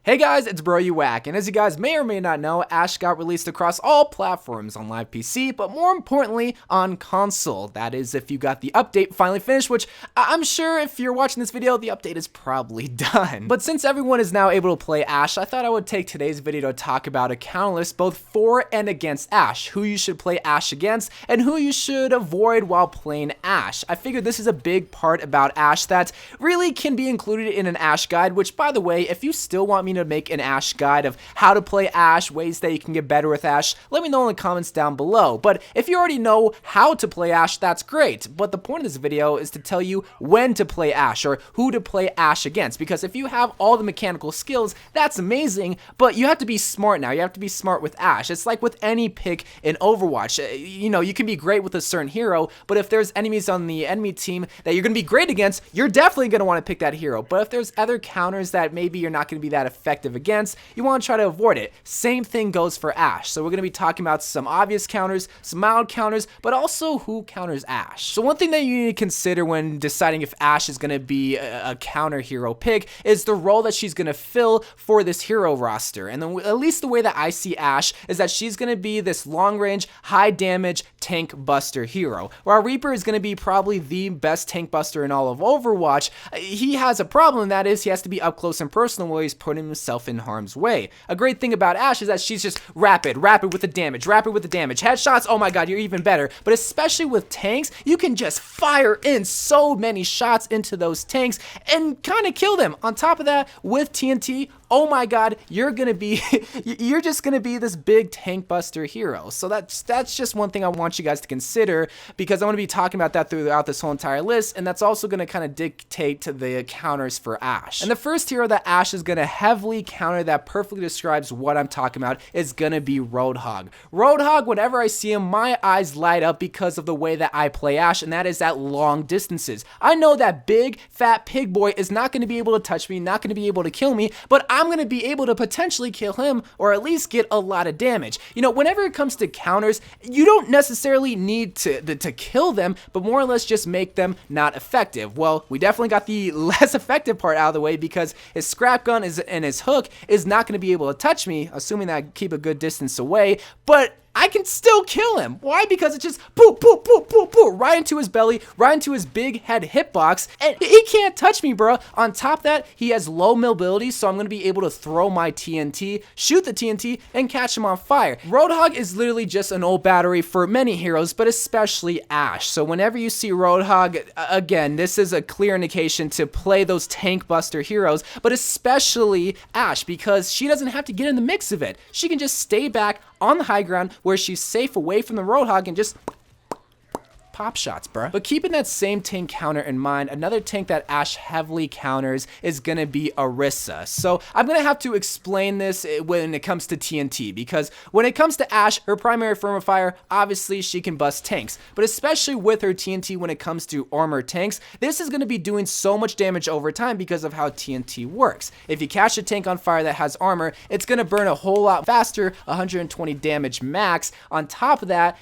Hey guys, it's Bro You Whack, and as you guys may or may not know, Ashe got released across all platforms on live PC, but more importantly, on console. That is, if you got the update finally finished, which I'm sure if you're watching this video, the update is probably done. But since everyone is now able to play Ashe, I thought I would take today's video to talk about a counter list both for and against Ashe, who you should play Ashe against, and who you should avoid while playing Ashe. I figured this is a big part about Ashe that really can be included in an Ashe guide, which by the way, if you still want me to make an Ashe guide of how to play Ashe, ways that you can get better with Ashe, let me know in the comments down below. But if you already know how to play Ashe, that's great. But the point of this video is to tell you when to play Ashe or who to play Ashe against, because if you have all the mechanical skills, that's amazing, but you have to be smart now. You have to be smart with Ashe. It's like with any pick in Overwatch. You know, you can be great with a certain hero, but if there's enemies on the enemy team that you're going to be great against, you're definitely going to want to pick that hero. But if there's other counters that maybe you're not going to be that effective against, you want to try to avoid it. Same thing goes for Ashe. So we're going to be talking about some obvious counters, some mild counters, but also who counters Ashe. So one thing that you need to consider when deciding if Ashe is going to be a counter hero pick is the role that she's going to fill for this hero roster. And at least the way that I see Ashe is that she's going to be this long range, high damage tank buster hero. While Reaper is going to be probably the best tank buster in all of Overwatch, he has a problem, that is he has to be up close and personal while he's putting himself in harm's way. A great thing about Ashe is that she's just rapid with the damage, headshots, oh my god, you're even better. But especially with tanks, you can just fire in so many shots into those tanks and kind of kill them. On top of that, with TNT, oh my god, you're just gonna be this big tank buster hero. So that's just one thing I want you guys to consider, because I'm gonna be talking about that throughout this whole entire list, and that's also gonna kind of dictate to the counters for Ashe. And the first hero that Ashe is gonna heavily counter that perfectly describes what I'm talking about is gonna be Roadhog. Roadhog, whenever I see him, my eyes light up because of the way that I play Ashe, and that is at long distances. I know that big, fat pig boy is not gonna be able to touch me, not gonna be able to kill me, but I'm going to be able to potentially kill him or at least get a lot of damage. You know, whenever it comes to counters, you don't necessarily need to kill them, but more or less just make them not effective. Well, we definitely got the less effective part out of the way, because his scrap gun and his hook is not going to be able to touch me, assuming that I keep a good distance away, but I can still kill him. Why? Because it's just boop, boop, boop, boop, boop, right into his belly, right into his big head hitbox, and he can't touch me, bro. On top of that, he has low mobility, so I'm going to be able to throw my TNT, shoot the TNT, and catch him on fire. Roadhog is literally just an old battery for many heroes, but especially Ashe. So whenever you see Roadhog, again, this is a clear indication to play those tank buster heroes, but especially Ashe, because she doesn't have to get in the mix of it. She can just stay back on the high ground where she's safe away from the Roadhog and just pop shots, bruh. But keeping that same tank counter in mind, another tank that Ashe heavily counters is gonna be Orisa. So I'm gonna have to explain this when it comes to TNT, because when it comes to Ashe, her primary form of fire, obviously she can bust tanks, but especially with her TNT when it comes to armored tanks, this is gonna be doing so much damage over time because of how TNT works. If you catch a tank on fire that has armor, it's gonna burn a whole lot faster, 120 damage max. On top of that,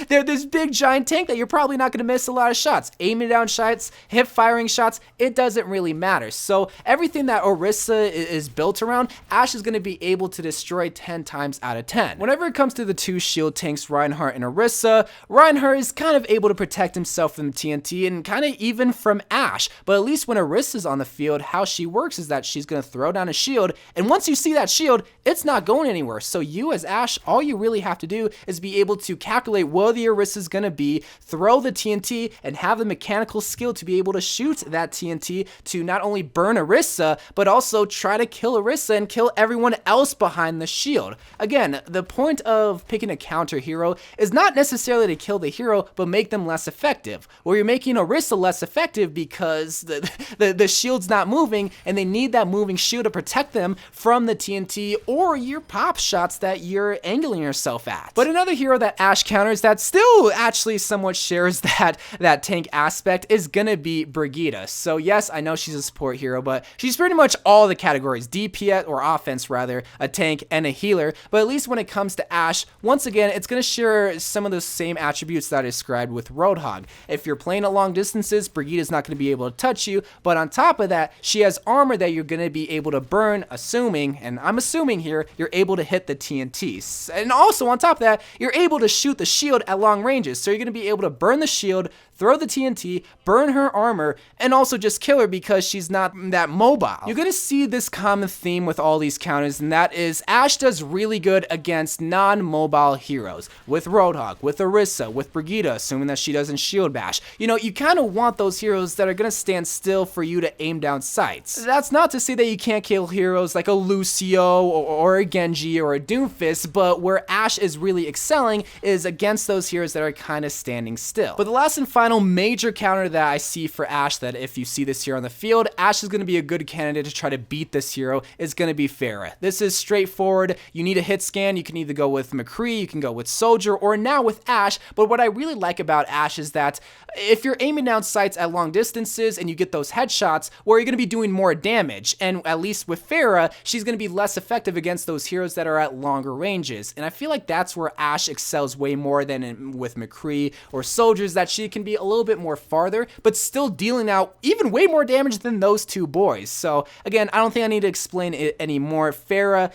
they're this big giant tank that you're probably not going to miss a lot of shots. Aiming down shots, hip firing shots, it doesn't really matter. So everything that Orisa is built around, Ashe is going to be able to destroy 10 times out of 10. Whenever it comes to the two shield tanks, Reinhardt and Orisa, Reinhardt is kind of able to protect himself from TNT and kind of even from Ashe. But at least when Orisa's on the field, how she works is that she's going to throw down a shield, and once you see that shield, it's not going anywhere. So you as Ashe, all you really have to do is be able to calculate where the Orisa is going to be, throw the TNT, and have the mechanical skill to be able to shoot that TNT to not only burn Orisa, but also try to kill Orisa and kill everyone else behind the shield. Again, the point of picking a counter hero is not necessarily to kill the hero, but make them less effective. Where you're making Orisa less effective because the shield's not moving, and they need that moving shield to protect them from the TNT or your pop shots that you're angling yourself at. But another hero that Ashe counters that still actually somewhat shares that tank aspect is gonna be Brigitte. So yes, I know she's a support hero, but she's pretty much all the categories, DPS or offense rather, a tank and a healer. But at least when it comes to Ashe, once again, it's gonna share some of the same attributes that I described with Roadhog. If you're playing at long distances, Brigitte is not gonna be able to touch you, but on top of that, she has armor that you're gonna be able to burn, assuming, and I'm assuming here, you're able to hit the TNTs. And also on top of that, you're able to shoot the shield at long ranges, so you're gonna be able to burn the shield, throw the TNT, burn her armor, and also just kill her because she's not that mobile. You're gonna see this common theme with all these counters, and that is Ashe does really good against non-mobile heroes. With Roadhog, with Orisa, with Brigitte, assuming that she doesn't shield bash. You know, you kind of want those heroes that are gonna stand still for you to aim down sights. That's not to say that you can't kill heroes like a Lucio or a Genji or a Doomfist, but where Ashe is really excelling is against those heroes that are kind of standing still. But the last and final major counter that I see for Ashe, that if you see this hero on the field, Ashe is going to be a good candidate to try to beat this hero, is going to be Pharah. This is straightforward. You need a hit scan. You can either go with McCree, you can go with Soldier, or now with Ashe. But what I really like about Ashe is that if you're aiming down sights at long distances and you get those headshots, where you're going to be doing more damage, and at least with Pharah, she's going to be less effective against those heroes that are at longer ranges. And I feel like that's where Ashe excels way more than with McCree or Soldiers, that she can be a little bit more farther, but still dealing out even way more damage than those two boys. So again, I don't think I need to explain it anymore. Pharah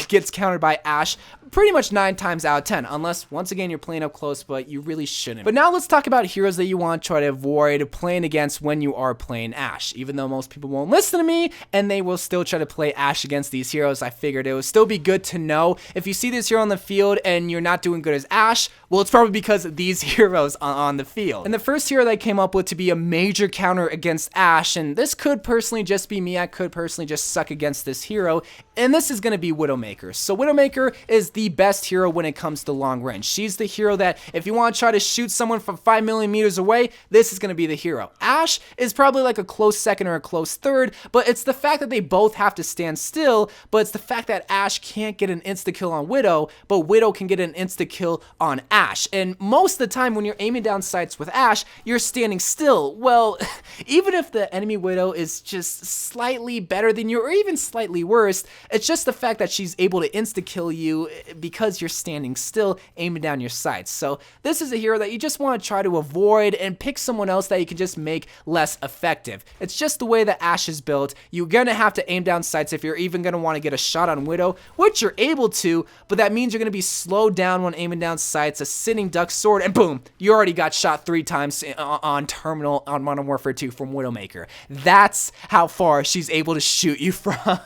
gets countered by Ashe pretty much 9 times out of 10, unless once again you're playing up close, but you really shouldn't. But now let's talk about heroes that you want to try to avoid playing against when you are playing Ashe. Even though most people won't listen to me and they will still try to play Ashe against these heroes, I figured it would still be good to know. If you see this hero on the field and you're not doing good as Ashe, well, it's probably because of these heroes on the field. And the first hero that I came up with to be a major counter against Ashe, and this could personally just be me, I could personally just suck against this hero, and this is going to be Widowmaker. So Widowmaker is the best hero when it comes to long range. She's the hero that if you want to try to shoot someone from 5 million meters away, this is going to be the hero. Ashe is probably like a close second or a close third, but it's the fact that they both have to stand still, but it's the fact that Ashe can't get an insta-kill on Widow, but Widow can get an insta-kill on Ashe. And most of the time when you're aiming down sights with Ashe, you're standing still. Well, even if the enemy Widow is just slightly better than you, or even slightly worse, it's just the fact that she's able to insta-kill you because you're standing still, aiming down your sights. So this is a hero that you just want to try to avoid and pick someone else that you can just make less effective. It's just the way that Ashe is built. You're going to have to aim down sights if you're even going to want to get a shot on Widow, which you're able to, but that means you're going to be slowed down when aiming down sights, a sitting duck sword, and boom, you already got shot 3 times on Terminal on Modern Warfare 2 from Widowmaker. That's how far she's able to shoot you from.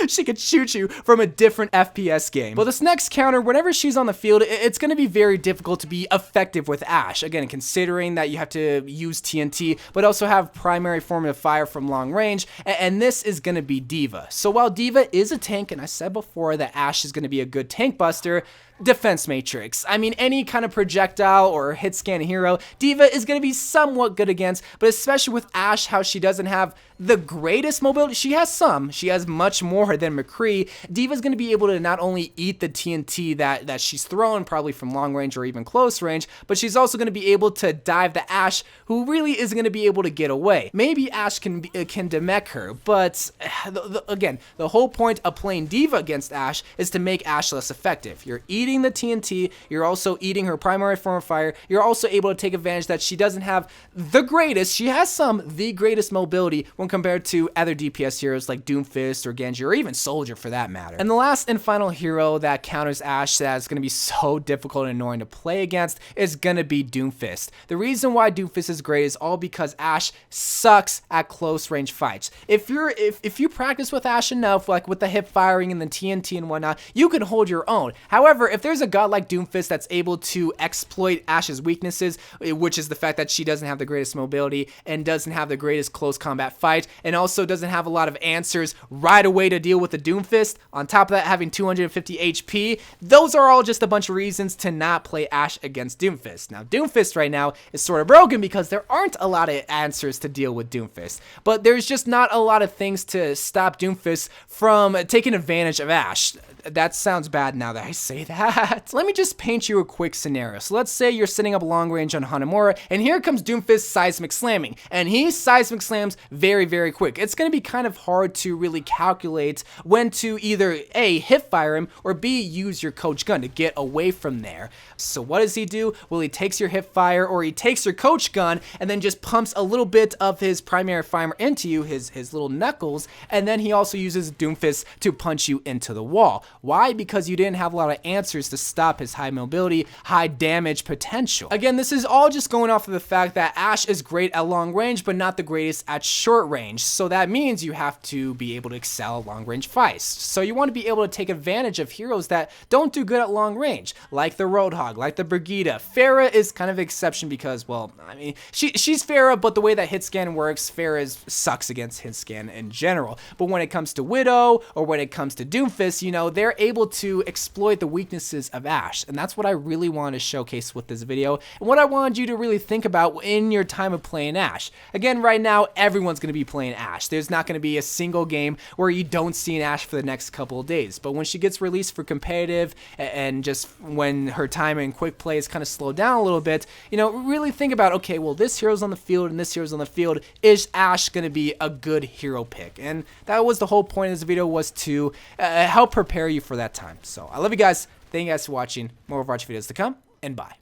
She could shoot you from a different FPS game. Well, this next counter, whenever she's on the field, it's going to be very difficult to be effective with Ashe. Again, considering that you have to use TNT, but also have primary form of fire from long range, and this is going to be Diva. So while Diva is a tank, and I said before that Ashe is going to be a good tank buster, defense matrix. I mean, any kind of projectile or hit scan hero, Diva is going to be somewhat good against, but especially with Ashe, how she doesn't have the greatest mobility. She has some. She has much more than McCree. Diva's going to be able to not only eat the TNT that she's throwing, probably from long range or even close range, but she's also going to be able to dive the Ashe, who really isn't going to be able to get away. Maybe Ashe can demech her, but again, the whole point of playing Diva against Ashe is to make Ashe less effective. You're eating the TNT, you're also eating her primary form of fire, you're also able to take advantage that she doesn't have the greatest, she has the greatest mobility when compared to other DPS heroes like Doomfist or Genji or even Soldier for that matter. And the last and final hero that counters Ashe that is going to be so difficult and annoying to play against is going to be Doomfist. The reason why Doomfist is great is all because Ashe sucks at close range fights. If you practice with Ashe enough, like with the hip firing and the TNT and whatnot, you can hold your own. However, if there's a god like Doomfist that's able to exploit Ashe's weaknesses, which is the fact that she doesn't have the greatest mobility and doesn't have the greatest close combat fight, and also doesn't have a lot of answers right away to deal with the Doomfist, on top of that having 250 HP, those are all just a bunch of reasons to not play Ashe against Doomfist. Now, Doomfist right now is sort of broken because there aren't a lot of answers to deal with Doomfist, but there's just not a lot of things to stop Doomfist from taking advantage of Ashe. That sounds bad now that I say that, that, let me just paint you a quick scenario. So let's say you're setting up long range on Hanamura, and here comes Doomfist seismic slamming, and he seismic slams very, very quick. It's going to be kind of hard to really calculate when to either A, hip fire him, or B, use your coach gun to get away from there. So what does he do? Well, he takes your hip fire, or he takes your coach gun, and then just pumps a little bit of his primary fire into you, his little knuckles, and then he also uses Doomfist to punch you into the wall. Why? Because you didn't have a lot of answers to stop his high mobility, high damage potential. Again, this is all just going off of the fact that Ashe is great at long range, but not the greatest at short range. So that means you have to be able to excel at long range fights. So you want to be able to take advantage of heroes that don't do good at long range, like the Roadhog, like the Brigitte. Pharah is kind of an exception because, well, I mean, she's Pharah, but the way that hit scan works, Pharah sucks against hit scan in general. But when it comes to Widow, or when it comes to Doomfist, you know, they're able to exploit the weaknesses of Ashe. And that's what I really wanted to showcase with this video, and what I wanted you to really think about in your time of playing Ashe. Again, right now, everyone's going to be playing Ashe. There's not going to be a single game where you don't see an Ashe for the next couple of days. But when she gets released for competitive, and just when her time in quick play is kind of slowed down a little bit, you know, really think about, okay, well, this hero's on the field and this hero's on the field. Is Ashe going to be a good hero pick? And that was the whole point of this video, was to help prepare you for that time. So I love you guys. Thank you guys for watching. More Overwatch videos to come, and bye.